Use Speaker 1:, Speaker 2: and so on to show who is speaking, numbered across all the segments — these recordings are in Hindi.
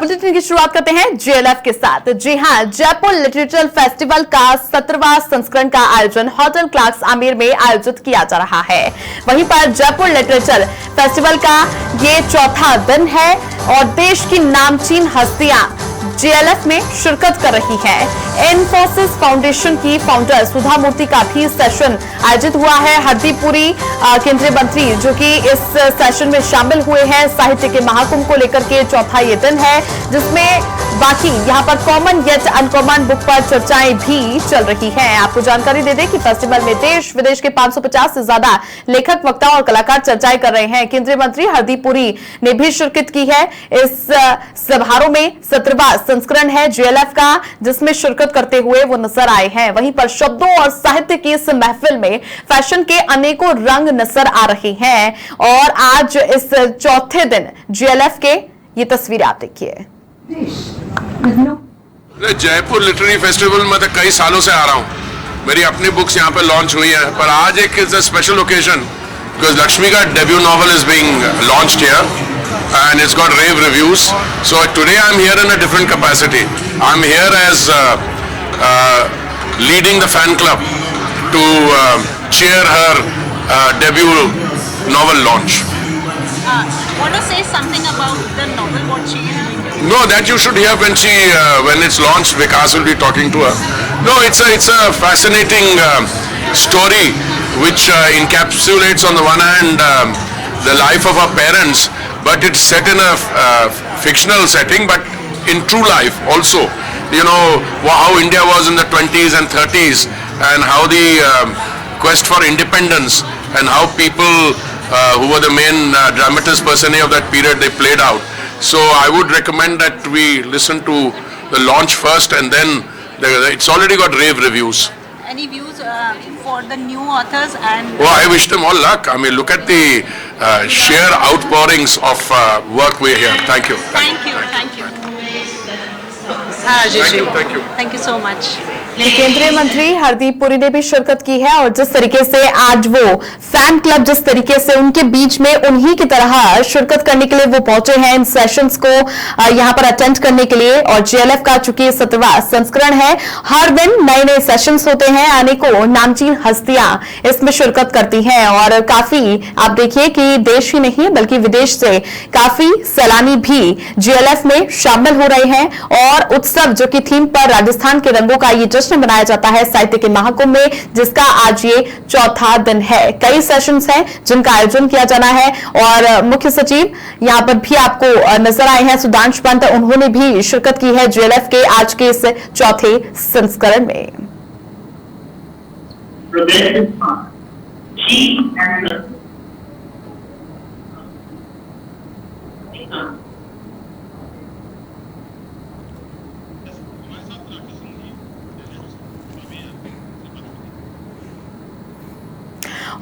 Speaker 1: बुलेटिन की शुरुआत करते हैं जेएलएफ के साथ। जी हां, जयपुर लिटरेचर फेस्टिवल का 17वां संस्करण का आयोजन होटल क्लार्क्स आमेर में आयोजित किया जा रहा है। वहीं पर जयपुर लिटरेचर फेस्टिवल का ये चौथा दिन है और देश की नामचीन हस्तियां जेएलएफ में शिरकत कर रही है। इन्फोसिस फाउंडेशन की फाउंडर सुधा मूर्ति का भी सेशन आयोजित हुआ है। हरदीप पुरी केंद्रीय मंत्री जो कि इस सेशन में शामिल हुए हैं। साहित्य के महाकुंभ को लेकर के चौथा ये दिन है, जिसमें बाकी यहाँ पर कॉमन येट अनकॉमन बुक पर चर्चाएं भी चल रही हैं। आपको जानकारी दे दें कि फेस्टिवल में देश विदेश के 550 से ज्यादा लेखक, वक्ता और कलाकार चर्चाएं कर रहे हैं। केंद्रीय मंत्री हरदीप पुरी ने भी शिरकत की है। इस समारोह में 17वां संस्करण है जेएलएफ का, जिसमें शिरकत करते हुए वो नजर आए हैं। वहीं पर शब्दों और साहित्य की इस महफिल में फैशन के अनेकों रंग नजर आ रहे हैं। और आज इस चौथे दिन जेएलएफ के ये तस्वीरें आप देखिए।
Speaker 2: जयपुर लिटरेरी फेस्टिवल में तो कई सालों से आ रहा हूँ। मेरी अपनी बुक्स यहाँ पे लॉन्च हुई है, पर आज एक is a special occasion because Lakshmi का debut novel is being launched here and it's got rave reviews. So today I'm here in a different capacity. I'm here as leading the fan club to cheer her debut novel launch.
Speaker 3: Want to say something about the novel, what she is doing?
Speaker 2: No, that you should hear when it's launched. Vikas will be talking to her. No, it's a fascinating story which encapsulates on the one hand the life of our parents, but it's set in a fictional setting, but in true life also. You know how India was in the 20s and 30s, and how the quest for independence and how people who were the main dramatis personae of that period, they played out. So I would recommend that we listen to the launch first, and then it's already got rave reviews.
Speaker 3: Any views for the new authors? And
Speaker 2: I wish them all luck. I mean, look at the sheer outpourings of work we hear. Thank you.
Speaker 3: Thank you. Thank you. Thank you so much.
Speaker 1: केंद्रीय मंत्री हरदीप पुरी ने भी शिरकत की है और जिस तरीके से आज वो फैन क्लब जिस तरीके से उनके बीच में उन्हीं की तरह शिरकत करने के लिए वो पहुंचे हैं इन सेशंस को यहां पर अटेंड करने के लिए। और जेएलएफ का चूंकि 17वां संस्करण है, हर दिन नए नए सेशंस होते हैं, अनेकों नामचीन हस्तियां इसमें शिरकत करती हैं। और काफी आप देखिए कि देश ही नहीं बल्कि विदेश से काफी सैलानी भी जेएलएफ में शामिल हो रहे हैं। और उत्सव जो कि थीम पर राजस्थान के रंगों का ये बनाया जाता है साहित्य के महाकुंभ में, जिसका आज ये चौथा दिन है। कई सेशंस हैं जिनका आयोजन किया जाना है और मुख्य सचिव यहां पर भी आपको नजर आए हैं, सुधांश पंत, उन्होंने भी शिरकत की है जेएलएफ के आज के इस चौथे संस्करण में।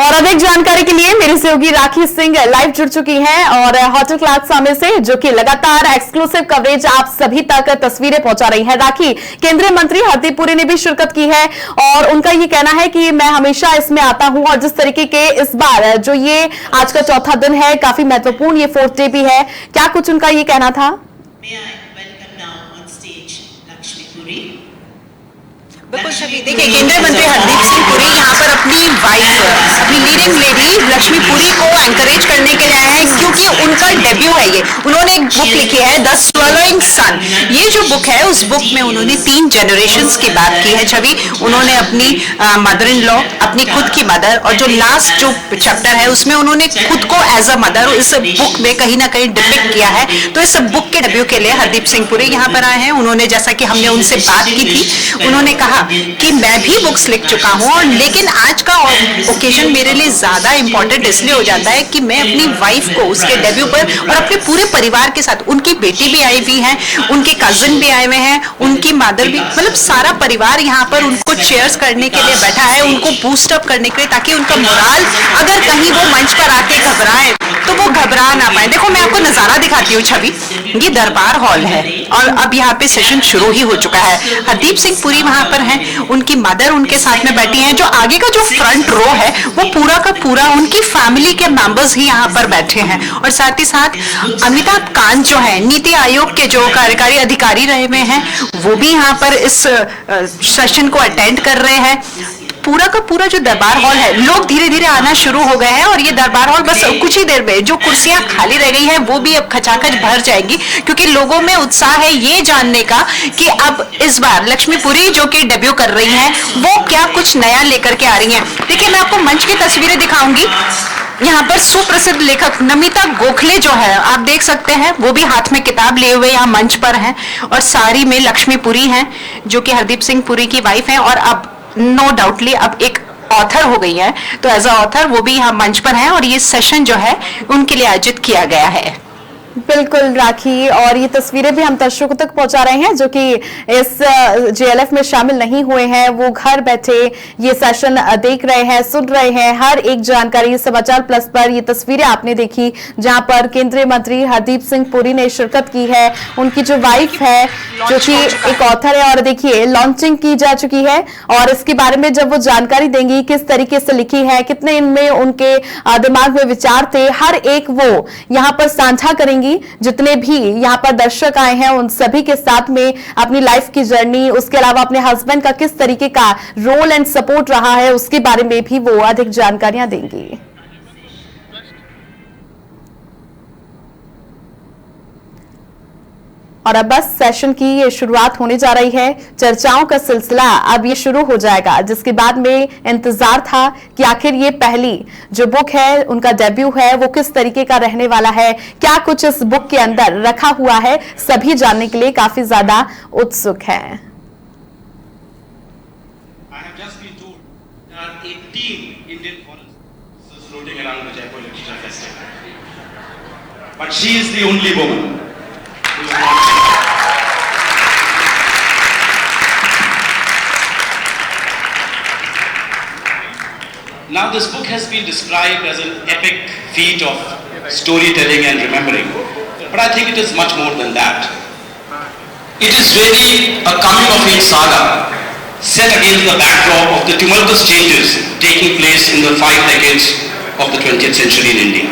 Speaker 1: और अधिक जानकारी के लिए मेरी सहयोगी राखी सिंह लाइव जुड़ चुकी हैं और होटल क्लार्क्स आमेर से, जो कि लगातार एक्सक्लूसिव कवरेज आप सभी तक तस्वीरें पहुंचा रही है। राखी, केंद्रीय मंत्री हरदीप पुरी ने भी शिरकत की है और उनका ये कहना है कि मैं हमेशा इसमें आता हूं और जिस तरीके के इस बार जो ये आज का चौथा दिन है काफी महत्वपूर्ण, ये 4th डे भी है, क्या कुछ उनका ये कहना था?
Speaker 4: बिल्कुल छवि, देखिए केंद्रीय मंत्री हरदीप सिंह पुरी यहाँ पर अपनी वाइफ, अपनी लीडिंग लेडी लक्ष्मी पुरी को एनकरेज करने के लिए आए हैं, क्योंकि उनका डेब्यू है ये। उन्होंने एक बुक लिखी है द स्वलोइंग सन। ये जो बुक है, उस बुक में उन्होंने 3 जनरेशंस की बात की है छवि। उन्होंने अपनी मदर इन लॉ, अपनी खुद की मदर, और जो लास्ट जो चैप्टर है उसमें उन्होंने खुद को एज अ मदर इस बुक में कहीं ना कहीं डिपिक्ट किया है। तो इस बुक के डेब्यू के लिए हरदीप सिंह पुरी यहाँ पर आए हैं। उन्होंने, जैसा कि हमने उनसे बात की थी, उन्होंने कहा कि मैं भी बुक्स लिख चुका हूं, और लेकिन आज का ओकेजन मेरे लिए ज्यादा इंपॉर्टेंट इसलिए हो जाता है कि मैं अपनी वाइफ को उसके डेब्यू पर और अपने पूरे परिवार के साथ, उनकी बेटी भी आई हुई है, उनके कजिन भी आए हुए हैं, उनकी मदर भी, मतलब सारा परिवार यहाँ पर उनको चेयर्स करने के लिए बैठा है, उनको बूस्ट अप करने के लिए, ताकि उनका मोराल, अगर कहीं वो मंच पर आके घबराए तो वो घबरा ना पाए। देखो मैं आपको नजारा दिखाती हूँ छवि, ये दरबार हॉल है और अब यहाँ पे सेशन शुरू ही हो चुका है। हरदीप सिंह पुरी वहां पर है हैं, उनकी मदर उनके साथ में बैठी हैं, जो आगे का जो फ्रंट रो है वो पूरा का पूरा उनकी फैमिली के मेंबर्स ही यहाँ पर बैठे हैं। और साथ ही साथ अमिताभ कांत जो है नीति आयोग के जो कार्यकारी अधिकारी रहे हुए हैं वो भी यहाँ पर इस सेशन को अटेंड कर रहे हैं। पूरा का पूरा जो दरबार हॉल है, लोग धीरे धीरे आना शुरू हो गए हैं और ये दरबार हॉल बस कुछ ही देर में जो कुर्सियां खाली रह गई हैं वो भी अब खचाखच भर जाएगी, क्योंकि लोगों में उत्साह है ये जानने का कि अब इस बार लक्ष्मीपुरी जो कि डेब्यू कर रही हैं वो क्या कुछ नया लेकर के आ रही हैं। देखिए, मैं आपको मंच की तस्वीरें दिखाऊंगी। यहाँ पर सुप्रसिद्ध लेखक नमिता गोखले जो है, आप देख सकते हैं, वो भी हाथ में किताब लिए हुए यहाँ मंच पर हैं और साड़ी में लक्ष्मीपुरी हैं जो कि हरदीप सिंह पुरी की वाइफ हैं और अब नो डाउटली अब एक ऑथर हो गई है, तो एज अ ऑथर वो भी यहाँ मंच पर हैं और ये सेशन जो है उनके लिए आयोजित किया गया है।
Speaker 1: बिल्कुल राखी, और ये तस्वीरें भी हम दर्शकों तक पहुंचा रहे हैं जो कि इस जेएलएफ में शामिल नहीं हुए हैं, वो घर बैठे ये सेशन देख रहे हैं, सुन रहे हैं हर एक जानकारी। समाचार प्लस पर ये तस्वीरें आपने देखी जहां पर केंद्रीय मंत्री हरदीप सिंह पुरी ने शिरकत की है, उनकी जो वाइफ है जो कि एक ऑथर है, और देखिए लॉन्चिंग की जा चुकी है और इसके बारे में जब वो जानकारी देंगी किस तरीके से लिखी है, कितने इनमें उनके दिमाग में विचार थे, हर एक वो यहाँ पर साझा करेंगी। जितने भी यहाँ पर दर्शक आए हैं उन सभी के साथ में अपनी लाइफ की जर्नी, उसके अलावा अपने हस्बैंड का किस तरीके का रोल एंड सपोर्ट रहा है उसके बारे में भी वो अधिक जानकारियां देंगी। और अब बस सेशन की ये शुरुआत होने जा रही है, चर्चाओं का सिलसिला अब ये शुरू हो जाएगा, जिसके बाद में इंतजार था कि आखिर ये पहली जो बुक है उनका डेब्यू है वो किस तरीके का रहने वाला है, क्या कुछ इस बुक के अंदर रखा हुआ है, सभी जानने के लिए काफी ज्यादा उत्सुक है।
Speaker 5: But she is the only woman. Now this book has been described as an epic feat of storytelling and remembering, but I think it is much more than that. It is really a coming-of-age saga set against the backdrop of the tumultuous changes taking place in the 5 decades of the 20th century in India.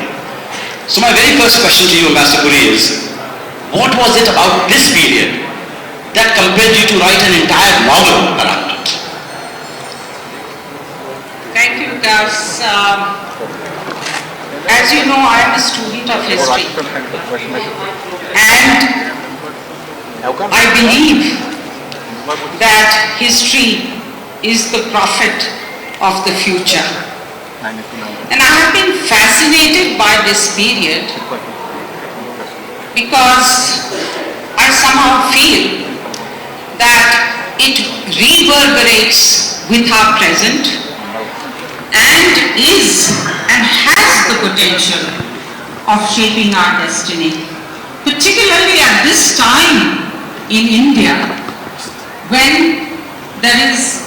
Speaker 5: So my very first question to you, Ambassador Puri, is what was it about this period that compelled you to write an entire novel around it?
Speaker 3: Thank you, Gus. As you know, I am a student of history, and I believe that history is the prophet of the future. And I have been fascinated by this period because I somehow feel that it reverberates with our present and is and has the potential of shaping our destiny, particularly at this time in India when there is